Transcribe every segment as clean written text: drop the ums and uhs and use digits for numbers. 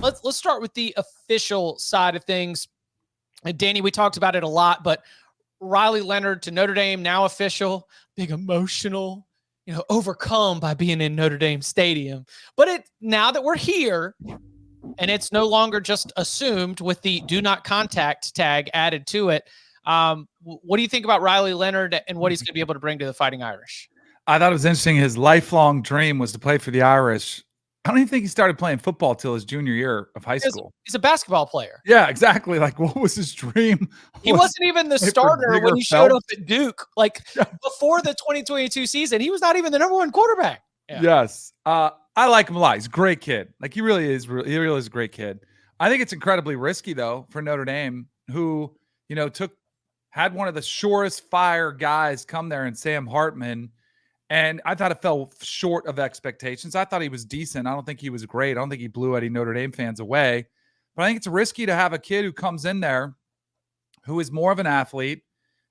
let's start with the official side of things. And Danny, we talked about it a lot, but Riley Leonard to Notre Dame, now official, big emotional, overcome by being in Notre Dame Stadium. But now that we're here, and it's no longer just assumed with the do not contact tag added to it. What do you think about Riley Leonard and what he's going to be able to bring to the Fighting Irish? I thought it was interesting. His lifelong dream was to play for the Irish. I don't even think he started playing football till his junior year of high school. He's a basketball player. Yeah, exactly. Like, what was his dream? He wasn't even the starter when he showed up at Duke. Like, before the 2022 season, he was not even the number one quarterback. Yeah. Yes. I like him a lot. He's a great kid. Like, he really is. He really is a great kid. I think it's incredibly risky, though, for Notre Dame, who, had one of the surest fire guys come there in Sam Hartman. And I thought it fell short of expectations. I thought he was decent. I don't think he was great. I don't think he blew any Notre Dame fans away. But I think it's risky to have a kid who comes in there who is more of an athlete,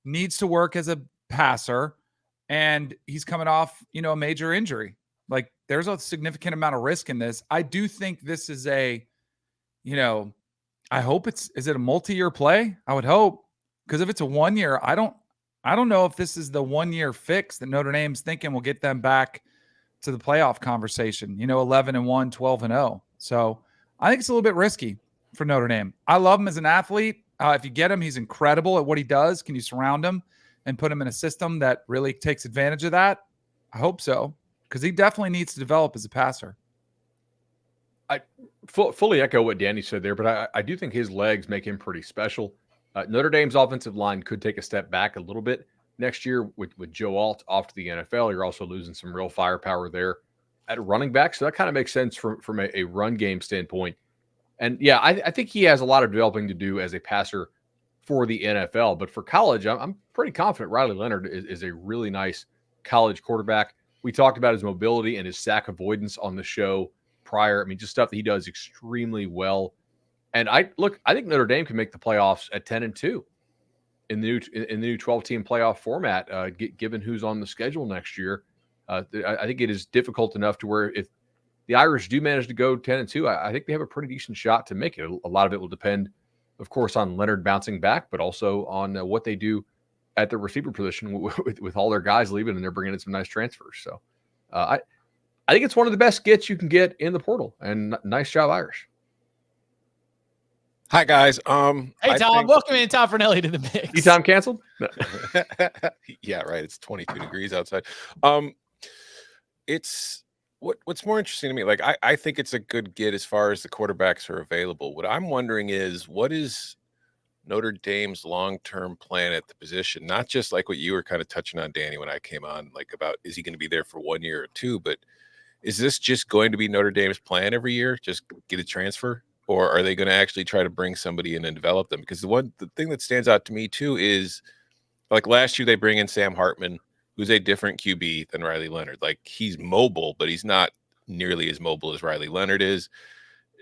needs to work as a passer, and he's coming off, a major injury. Like, there's a significant amount of risk in this. I do think this is I hope is it a multi-year play? I would hope. Because if it's a 1 year, I don't know if this is the 1 year fix that Notre Dame's thinking will get them back to the playoff conversation, 11-1, 12-0. So I think it's a little bit risky for Notre Dame. I love him as an athlete. If you get him, he's incredible at what he does. Can you surround him and put him in a system that really takes advantage of that? I hope so, because he definitely needs to develop as a passer. I fully echo what Danny said there, but I do think his legs make him pretty special. Notre Dame's offensive line could take a step back a little bit next year with Joe Alt off to the NFL. You're also losing some real firepower there at running back. So that kind of makes sense from a run game standpoint. And yeah, I think he has a lot of developing to do as a passer for the NFL. But for college, I'm pretty confident Riley Leonard is a really nice college quarterback. We talked about his mobility and his sack avoidance on the show prior. I mean, just stuff that he does extremely well. And I think Notre Dame can make the playoffs at 10-2 in the new 12-team playoff format, given who's on the schedule next year. I think it is difficult enough to where if the Irish do manage to go 10-2, I think they have a pretty decent shot to make it. A lot of it will depend, of course, on Leonard bouncing back, but also on what they do at the receiver position with all their guys leaving, and they're bringing in some nice transfers. So I think it's one of the best gets you can get in the portal, and nice job, Irish. Hi, guys. Hey, Tom. Welcome in, Tom Fernelli, to the mix. You time canceled? Yeah, right. It's 22 degrees outside. It's what's more interesting to me. Like, I think it's a good get as far as the quarterbacks are available. What I'm wondering is, what is Notre Dame's long-term plan at the position? Not just like what you were kind of touching on, Danny, when I came on, like about, is he going to be there for 1 year or two? But is this just going to be Notre Dame's plan every year? Just get a transfer? Or are they going to actually try to bring somebody in and develop them? Because the thing that stands out to me too is, like, last year they bring in Sam Hartman, who's a different QB than Riley Leonard. Like, he's mobile, but he's not nearly as mobile as Riley Leonard is.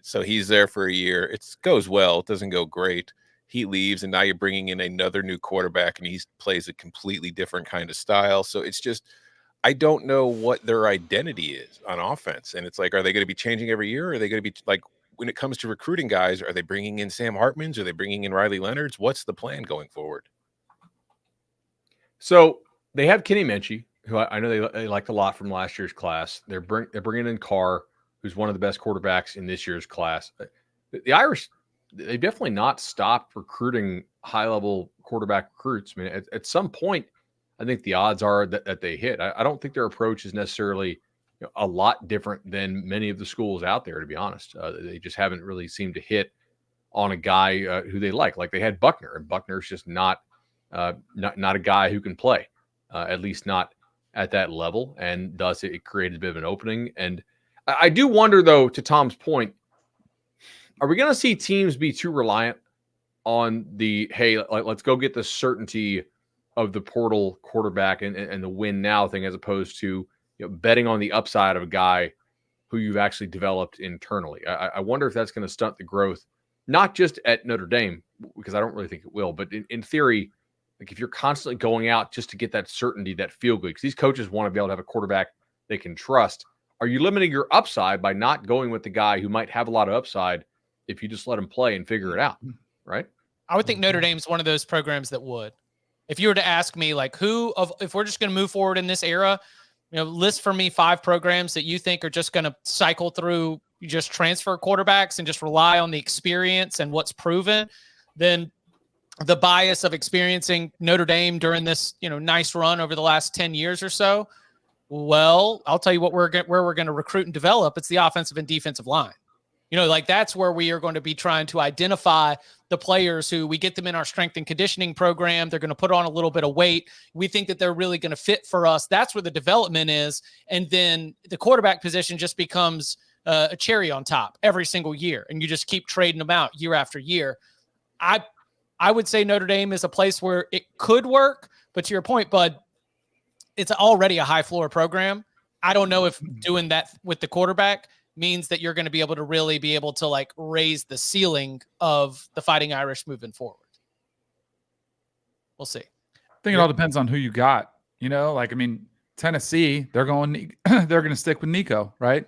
So he's there for a year. It goes well. It doesn't go great. He leaves, and now you're bringing in another new quarterback, and he plays a completely different kind of style. So it's just, I don't know what their identity is on offense. And it's like, are they going to be changing every year? Or are they going to be like, when it comes to recruiting guys, are they bringing in Sam Hartmans? Are they bringing in Riley Leonards? What's the plan going forward? So they have Kenny Minchie, who I know they liked a lot from last year's class. They're bringing in Carr, who's one of the best quarterbacks in this year's class. The Irish, they've definitely not stopped recruiting high-level quarterback recruits. I mean, at some point, I think the odds are that they hit. I don't think their approach is necessarily a lot different than many of the schools out there, to be honest. They just haven't really seemed to hit on a guy who they like. Like, they had Buckner, and Buckner's just not a guy who can play, at least not at that level. And thus it created a bit of an opening. And I do wonder, though, to Tom's point, are we going to see teams be too reliant on the, hey, let's go get the certainty of the portal quarterback and the win now thing, as opposed to betting on the upside of a guy who you've actually developed internally? I wonder if that's going to stunt the growth, not just at Notre Dame, because I don't really think it will, but in theory, like, if you're constantly going out just to get that certainty, that feel good, because these coaches want to be able to have a quarterback they can trust, are you limiting your upside by not going with the guy who might have a lot of upside if you just let them play and figure it out, right? I would think Notre Dame's one of those programs that would. If you were to ask me, like, if we're just going to move forward in this era, list for me 5 programs that you think are just going to cycle through, you just transfer quarterbacks and just rely on the experience and what's proven, then the bias of experiencing Notre Dame during this, nice run over the last 10 years or so. Well, I'll tell you where we're going to recruit and develop. It's the offensive and defensive line. That's where we are going to be trying to identify the players who we get them in our strength and conditioning program. They're going to put on a little bit of weight. We think that they're really going to fit for us. That's where the development is. And then the quarterback position just becomes a cherry on top every single year. And you just keep trading them out year after year. I would say Notre Dame is a place where it could work, but to your point, Bud, it's already a high floor program. I don't know if doing that with the quarterback means that you're going to be able to really be able to like raise the ceiling of the Fighting Irish moving forward. We'll see. I think it all depends on who you got. Tennessee, they're going to stick with Nico, right?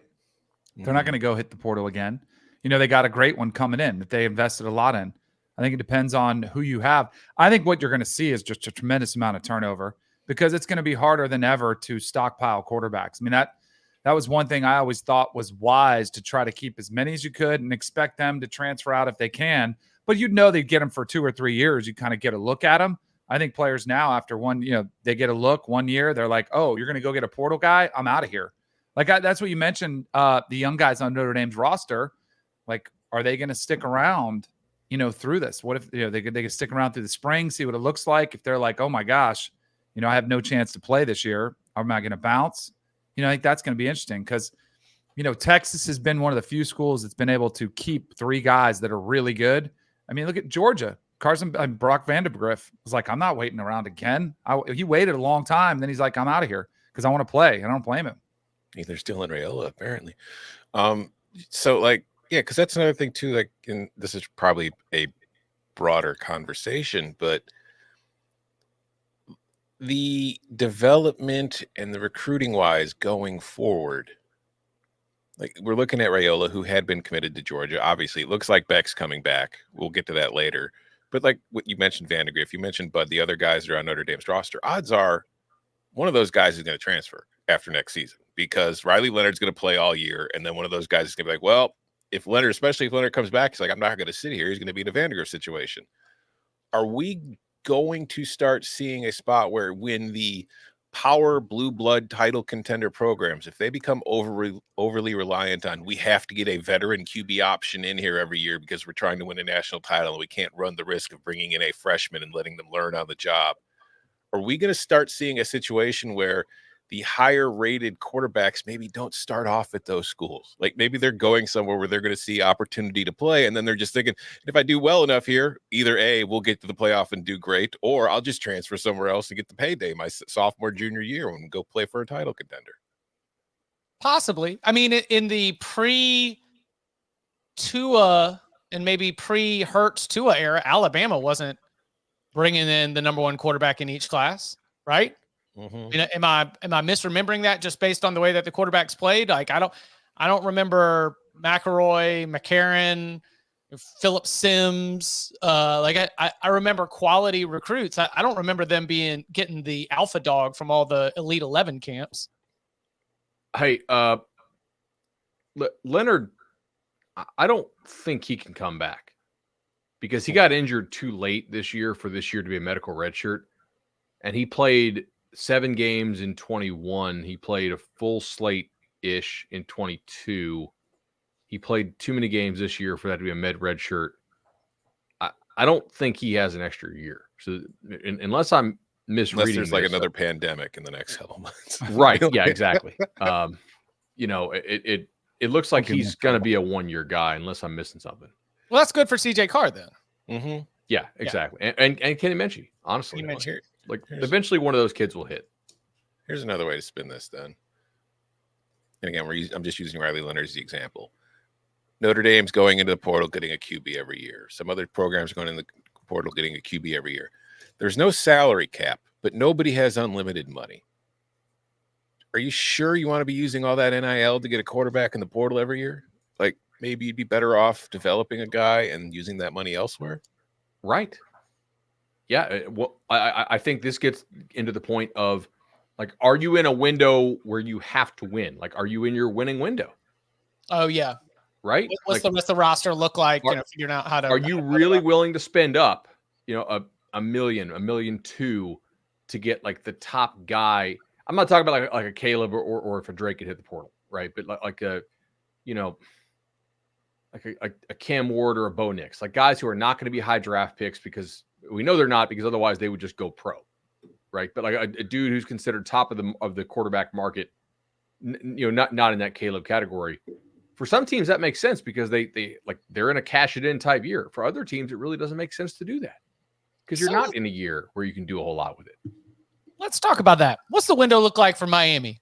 They're not going to go hit the portal again. They got a great one coming in that they invested a lot in. I think it depends on who you have. I think what you're going to see is just a tremendous amount of turnover because it's going to be harder than ever to stockpile quarterbacks. That was one thing I always thought was wise, to try to keep as many as you could and expect them to transfer out if they can. But they'd get them for 2 or 3 years. You kind of get a look at them. I think players now, after one, they get a look 1 year. They're like, oh, you're going to go get a portal guy? I'm out of here. That's what you mentioned, the young guys on Notre Dame's roster. Like, are they going to stick around, through this? What if they could stick around through the spring, see what it looks like? If they're like, oh my gosh, I have no chance to play this year. Am I going to bounce? I think that's going to be interesting because, Texas has been one of the few schools that's been able to keep 3 guys that are really good. Look at Georgia. Brock Vandegrift was like, I'm not waiting around again. He waited a long time. Then he's like, I'm out of here because I want to play. I don't blame him. They're still in Raiola, apparently. Because that's another thing too. And this is probably a broader conversation, but the development and the recruiting wise going forward, we're looking at Raiola, who had been committed to Georgia. Obviously, it looks like Beck's coming back. We'll get to that later. But what you mentioned, Vandegrift, you mentioned Bud, the other guys that are on Notre Dame's roster. Odds are one of those guys is going to transfer after next season because Riley Leonard's going to play all year. And then one of those guys is going to be like, well, especially if Leonard comes back, he's like, I'm not going to sit here. He's going to be in a Vandegrift situation. Are we going to start seeing a spot where when the power blue blood title contender programs, if they become overly reliant on, we have to get a veteran QB option in here every year because we're trying to win a national title and we can't run the risk of bringing in a freshman and letting them learn on the job, are we going to start seeing a situation where the higher rated quarterbacks maybe don't start off at those schools? Maybe they're going somewhere where they're going to see opportunity to play. And then they're just thinking, if I do well enough here, either A, we'll get to the playoff and do great, or I'll just transfer somewhere else and get the payday my sophomore, junior year and go play for a title contender. Possibly. In the pre-Tua and maybe pre-Hurts Tua era, Alabama wasn't bringing in the number 1 quarterback in each class, right? Mm-hmm. Am I misremembering that just based on the way that the quarterbacks played? I don't remember McElroy, McCarron, Phillip Sims. I remember quality recruits. I don't remember them getting the alpha dog from all the Elite 11 camps. Hey, Leonard, I don't think he can come back because he got injured too late this year for this year to be a medical redshirt, and he played 7 games in 21. He played a full slate-ish in 22. He played too many games this year for that to be a red shirt. I don't think he has an extra year. So unless I'm misreading, unless there's another pandemic in the next couple months. Right. Yeah, exactly. It looks like he's going to be a 1-year guy unless I'm missing something. Well, that's good for CJ Carr then. Mm-hmm. Yeah, exactly. Yeah. And Kenny Minchie, honestly. Eventually one of those kids will hit. Here's another way to spin this then. And again, I'm just using Riley Leonard as the example. Notre Dame's going into the portal, getting a QB every year. Some other programs are going in the portal, getting a QB every year. There's no salary cap, but nobody has unlimited money. Are you sure you want to be using all that NIL to get a quarterback in the portal every year? maybe you'd be better off developing a guy and using that money elsewhere. Right. Yeah. Well, I think this gets into the point of like, are you in a window where you have to win? Like, are you in your winning window? Oh yeah. Right. What's Like, the roster look like? Are- Figuring out how to. are you really willing to spend up, a million, $1.2 million to get like the top guy? I'm not talking about like a Caleb or if a Drake could hit the portal, right? But like a, like a Cam Ward or a Bo Nix, like guys who are not going to be high draft picks because we know they're not, because otherwise they would just go pro, right? But like a dude who's considered top of the quarterback market, not in that Caleb category. For some teams that makes sense because they're in a cash it in type year. For other teams, it really doesn't make sense to do that because you're not in a year where you can do a whole lot with it. Let's talk about that. What's the window look like for Miami?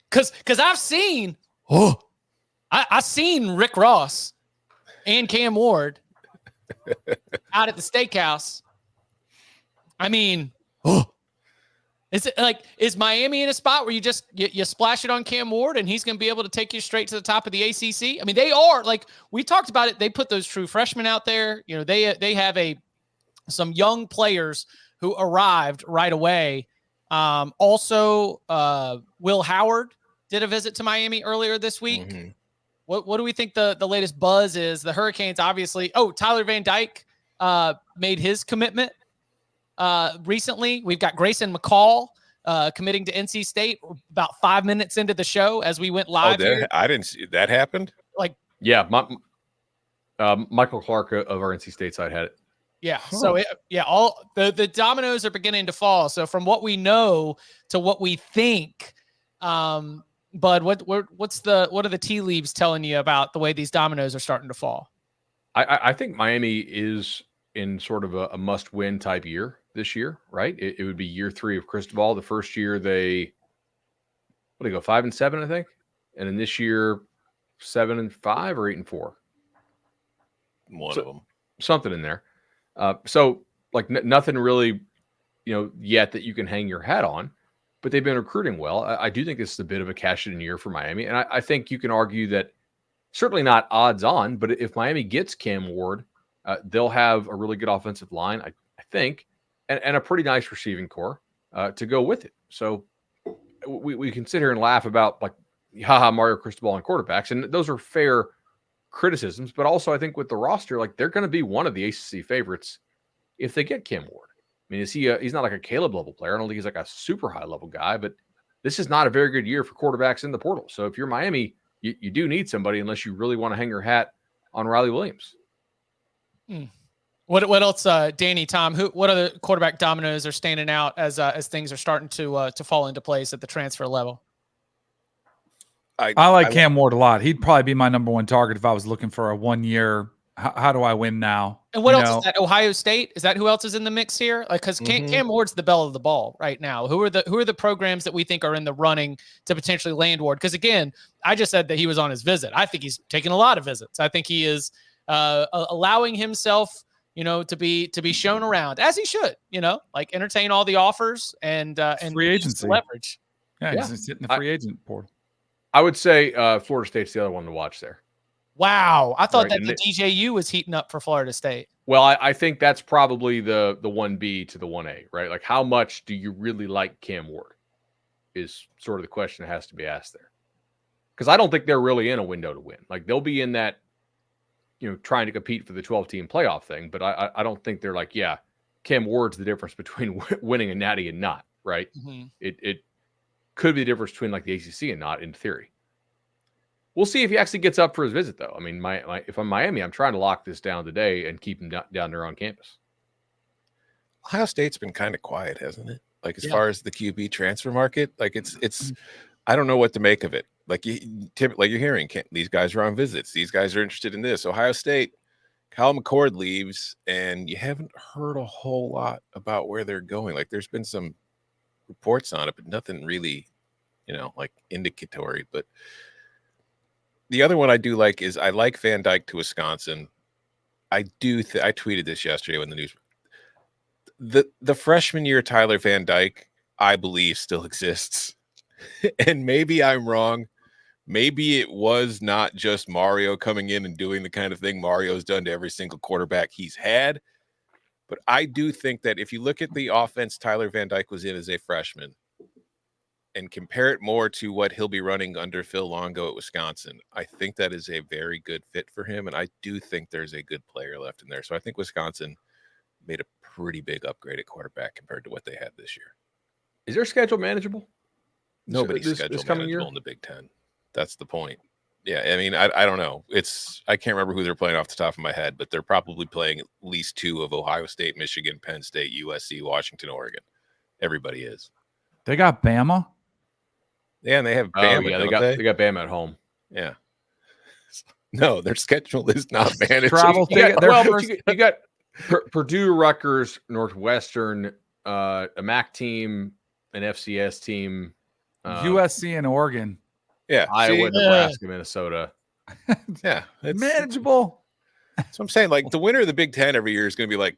Because I've seen I seen Rick Ross and Cam Ward out at the steakhouse. I mean, is Miami in a spot where you just you splash it on Cam Ward and he's going to be able to take you straight to the top of the ACC? I mean, they are, like we talked about it. They put those true freshmen out there. They have some young players who arrived right away. Also, Will Howard did a visit to Miami earlier this week. Mm-hmm. What do we think the latest buzz is? The Hurricanes, obviously. Oh, Tyler Van Dyke made his commitment recently. We've got Grayson McCall committing to NC State about 5 minutes into the show as we went live. I didn't see that happened. Michael Clark of our NC State side had it. Yeah. So all the dominoes are beginning to fall. So from what we know to what we think, Bud, what are the tea leaves telling you about the way these dominoes are starting to fall? I think Miami is in sort of a must-win type year this year, right? It would be year 3 of Cristobal. The first year they go 5-7, I think, and then this year 7-5 or 8-4. One of them, something in there. So like nothing really, yet that you can hang your hat on. But they've been recruiting well. I do think this is a bit of a cash-in year for Miami. And I think you can argue that certainly not odds on, but if Miami gets Cam Ward, they'll have a really good offensive line, I think, and a pretty nice receiving core to go with it. So we can sit here and laugh about like, haha, Mario Cristobal and quarterbacks. And those are fair criticisms. But also I think with the roster, like they're going to be one of the ACC favorites if they get Cam Ward. I mean, he's not like a Caleb level player. I don't think he's like a super high level guy, but this is not a very good year for quarterbacks in the portal. So if you're Miami, you do need somebody unless you really want to hang your hat on Riley Williams. What else, Danny, Tom, what other quarterback dominoes are standing out as things are starting to fall into place at the transfer level? I like Cam Ward a lot. He'd probably be my number one target if I was looking for a 1 year. How do I win now? And what else is that? Ohio State? Is that who else is in the mix here? Like, because Cam Ward's the belle of the ball right now. Who are the programs that we think are in the running to potentially land Ward? Because again, I just said that he was on his visit. I think he's taking a lot of visits. I think he is allowing himself, to be shown around as he should. Like entertain all the offers and free agency leverage. Yeah, he's hitting the free agent portal. I would say Florida State's the other one to watch there. Wow. I thought that the DJU was heating up for Florida State. Well, I think that's probably the 1B to the 1A, right? Like how much do you really like Cam Ward is sort of the question that has to be asked there. Because I don't think they're really in a window to win. Like they'll be in that, trying to compete for the 12-team playoff thing. But I don't think they're like, yeah, Cam Ward's the difference between winning a natty and not, right? Mm-hmm. It could be the difference between like the ACC and not in theory. We'll see if he actually gets up for his visit, though. I mean, if I'm Miami, I'm trying to lock this down today and keep him down there on campus. Ohio State's been kind of quiet, hasn't it? Like as far as the QB transfer market, like it's I don't know what to make of it. Like you're hearing these guys are on visits. These guys are interested in this. Ohio State, Kyle McCord leaves, and you haven't heard a whole lot about where they're going. Like there's been some reports on it, but nothing really, like indicatory. But the other one I do like is I like Van Dyke to Wisconsin. I tweeted this yesterday when the news. The freshman year Tyler Van Dyke, I believe, still exists, and maybe I'm wrong, maybe it was not just Mario coming in and doing the kind of thing Mario's done to every single quarterback he's had. But I do think that if you look at the offense Tyler Van Dyke was in as a freshman and compare it more to what he'll be running under Phil Longo at Wisconsin, I think that is a very good fit for him. And I do think there's a good player left in there. So I think Wisconsin made a pretty big upgrade at quarterback compared to what they had this year. Is their schedule manageable? Nobody's schedule manageable in the Big Ten. That's the point. Yeah, I mean, I don't know. I can't remember who they're playing off the top of my head, but they're probably playing at least 2 of Ohio State, Michigan, Penn State, USC, Washington, Oregon. Everybody is. They got Bama. Yeah, and they have Bama. Oh, yeah, they got Bama at home. Yeah. No, their schedule is not manageable. Travel ticket. You got Purdue, Rutgers, Northwestern, a MAC team, an FCS team, USC and Oregon. Yeah, Iowa, Nebraska, Minnesota. Yeah, it's Manageable. So I'm saying, like, the winner of the Big Ten every year is going to be like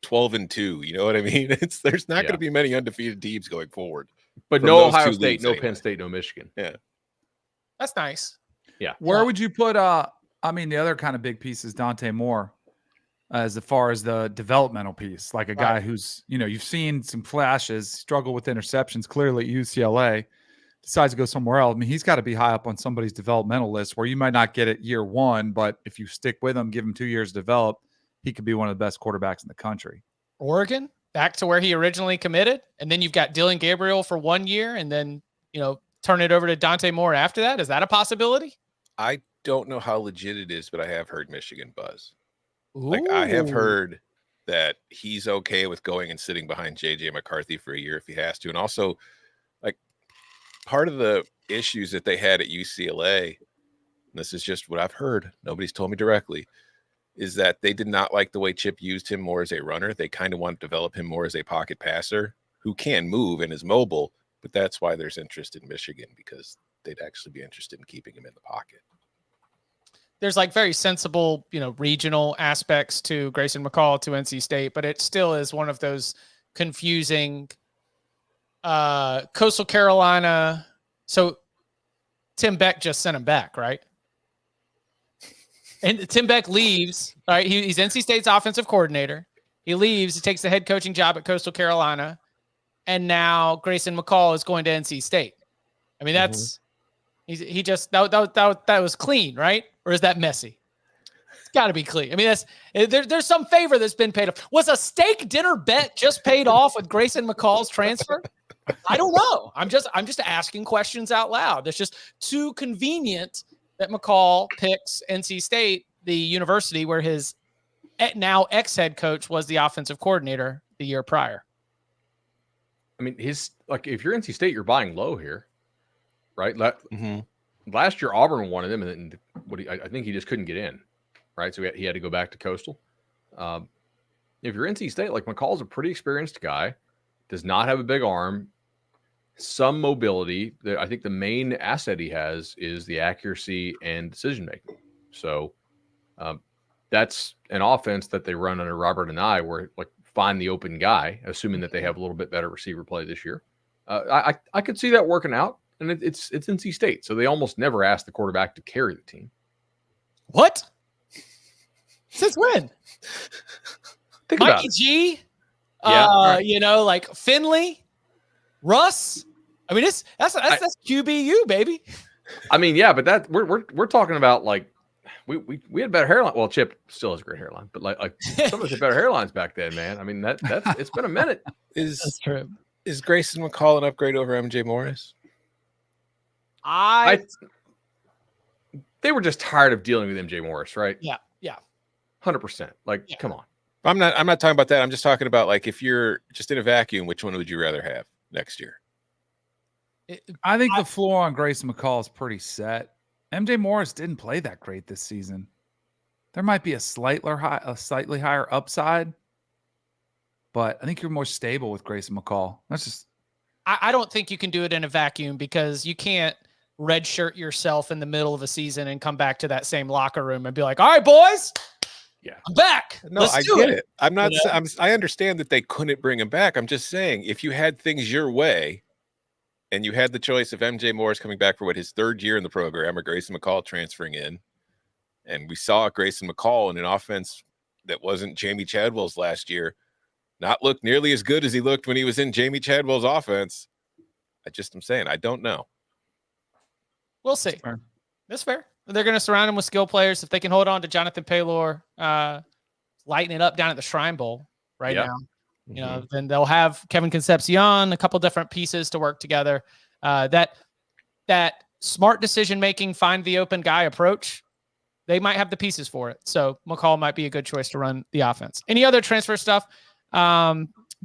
12-2. You know what I mean? There's not going to be many undefeated teams going forward. But no Ohio State, no Penn State, no Michigan. Yeah, That's nice. Yeah. Where would you put? I mean, the other kind of big piece is Dante Moore, as far as the developmental piece, like a guy who's, you've seen some flashes, struggle with interceptions clearly at UCLA, decides to go somewhere else. I mean, he's got to be high up on somebody's developmental list where you might not get it year 1, but if you stick with him, give him 2 years to develop, he could be one of the best quarterbacks in the country. Oregon, back to where he originally committed. And then you've got Dylan Gabriel for 1 year and then, turn it over to Dante Moore after that. Is that a possibility? I don't know how legit it is, but I have heard Michigan buzz. Ooh. Like, I have heard that he's okay with going and sitting behind JJ McCarthy for a year if he has to. And also, like, part of the issues that they had at UCLA, and this is just what I've heard, nobody's told me directly, is that they did not like the way Chip used him more as a runner. They kind of want to develop him more as a pocket passer who can move and is mobile. But that's why there's interest in Michigan, because they'd actually be interested in keeping him in the pocket. There's like very sensible, regional aspects to Grayson McCall to NC State, but it still is one of those confusing Coastal Carolina. So Tim Beck just sent him back, right? And Tim Beck leaves. All right, he's NC State's offensive coordinator. He leaves. He takes the head coaching job at Coastal Carolina. And now Grayson McCall is going to NC State. I mean, that's he just that was clean, right? Or is that messy? It's got to be clean. I mean, there's some favor that's been paid off. Was a steak dinner bet just paid off with Grayson McCall's transfer? I don't know. I'm just asking questions out loud. It's just too convenient that McCall picks NC State, the university where his now ex-head coach was the offensive coordinator the year prior. I mean, if you're NC State, you're buying low here, right? Last year, Auburn wanted him, and I think he just couldn't get in, right? So he had to go back to Coastal. If you're NC State, like, McCall's a pretty experienced guy, does not have a big arm, some mobility. I think the main asset he has is the accuracy and decision making. So that's an offense that they run under Robert and I, where like find the open guy, assuming that they have a little bit better receiver play this year. I could see that working out, and it's NC State, so they almost never ask the quarterback to carry the team. What? Since when? Think Mikey about it. G, Yeah. like Finley, Russ. I mean, that's QBU, baby. I mean, yeah, but that we're talking about, like, we had better hairline. Well, Chip still has a great hairline, but like some of us had better hairlines back then, man. I mean, that's it's been a minute. That's true. Is Grayson McCall an upgrade over MJ Morris? They were just tired of dealing with MJ Morris, right? Yeah. 100%. Like, come on. I'm not talking about that. I'm just talking about, like, if you're just in a vacuum, which one would you rather have next year? I think the floor on Grayson McCall is pretty set. MJ Morris didn't play that great this season. There might be a slightly higher upside, but I think you're more stable with Grayson McCall. That's just. I don't think you can do it in a vacuum, because you can't redshirt yourself in the middle of a season and come back to that same locker room and be like, "All right, boys, I'm back." No, I get it. I'm not. I understand that they couldn't bring him back. I'm just saying, if you had things your way, and you had the choice of MJ Morris coming back for his third year in the program, or Grayson McCall transferring in. And we saw Grayson McCall in an offense that wasn't Jamie Chadwell's last year not look nearly as good as he looked when he was in Jamie Chadwell's offense. I'm saying, I don't know. We'll see. That's fair. They're going to surround him with skill players. If they can hold on to Jonathan Paylor, lighting it up down at the Shrine Bowl now, you know, then they'll have Kevin Concepcion, a couple different pieces to work together. That smart decision-making, find the open guy approach, they might have the pieces for it. So McCall might be a good choice to run the offense. Any other transfer stuff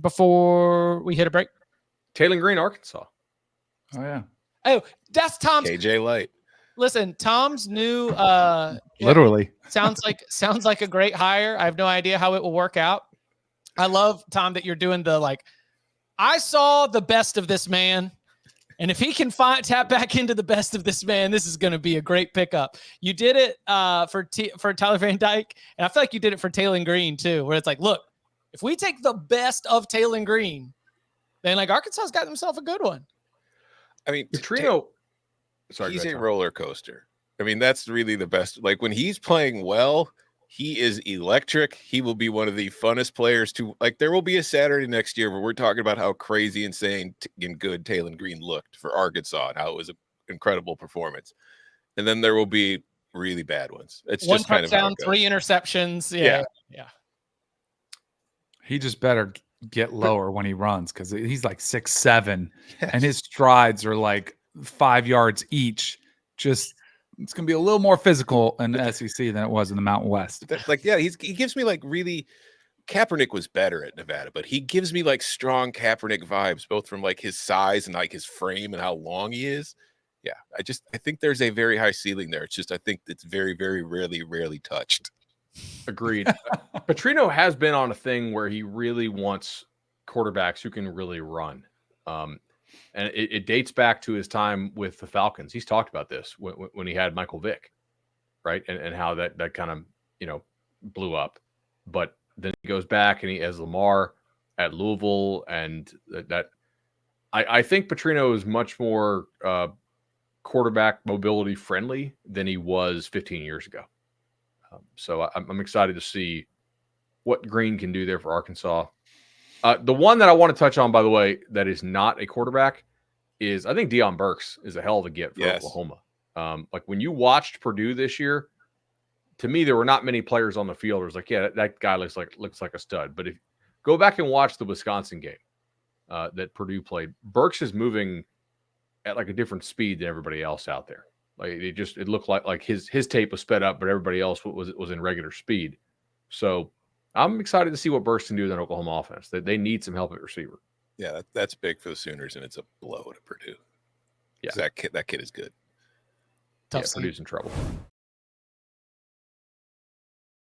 before we hit a break? Taylor Green, Arkansas. Oh, yeah. Oh, that's Tom's. KJ Light. Listen, Tom's new Literally sounds like a great hire. I have no idea how it will work out. I love, Tom, that you're doing I saw the best of this man, and if he can tap back into the best of this man, this is going to be a great pickup. You did it for Tyler Van Dyke, and I feel like you did it for Taylor Green too, where it's like, look, if we take the best of Taylor Green, then Arkansas's got themselves a good one. I mean, Petrino, he's a roller coaster. I mean, that's really the best. Like, when he's playing well, he is electric. He will be one of the funnest players to, there will be a Saturday next year where we're talking about how crazy, insane, and good Taylor Green looked for Arkansas and how it was an incredible performance. And then there will be really bad ones. It's one just kind of touchdown, 3 interceptions. Yeah. He just better get lower when he runs, because he's like 6'7", and his strides are 5 yards each. Just, it's going to be a little more physical in the SEC than it was in the Mountain West. He gives me really, Kaepernick was better at Nevada, but he gives me strong Kaepernick vibes, both from his size and his frame and how long he is. Yeah, I think there's a very high ceiling there. It's just, I think it's very, very rarely touched. Agreed. Petrino has been on a thing where he really wants quarterbacks who can really run. And it dates back to his time with the Falcons. He's talked about this when he had Michael Vick, right? And how that kind of, blew up. But then he goes back and he has Lamar at Louisville. And I think Petrino is much more quarterback mobility friendly than he was 15 years ago. So I'm excited to see what Green can do there for Arkansas. The one that I want to touch on, by the way, that is not a quarterback is, I think Deion Burks is a hell of a get for Oklahoma. When you watched Purdue this year, to me, there were not many players on the field. It was that guy looks like a stud. But if go back and watch the Wisconsin game that Purdue played, Burks is moving at a different speed than everybody else out there. It looked like his tape was sped up, but everybody else was in regular speed. So I'm excited to see what Burks can do in that Oklahoma offense. They need some help at receiver. Yeah, that's big for the Sooners, and it's a blow to Purdue. Yeah, that kid is good. Tough Purdue's in trouble.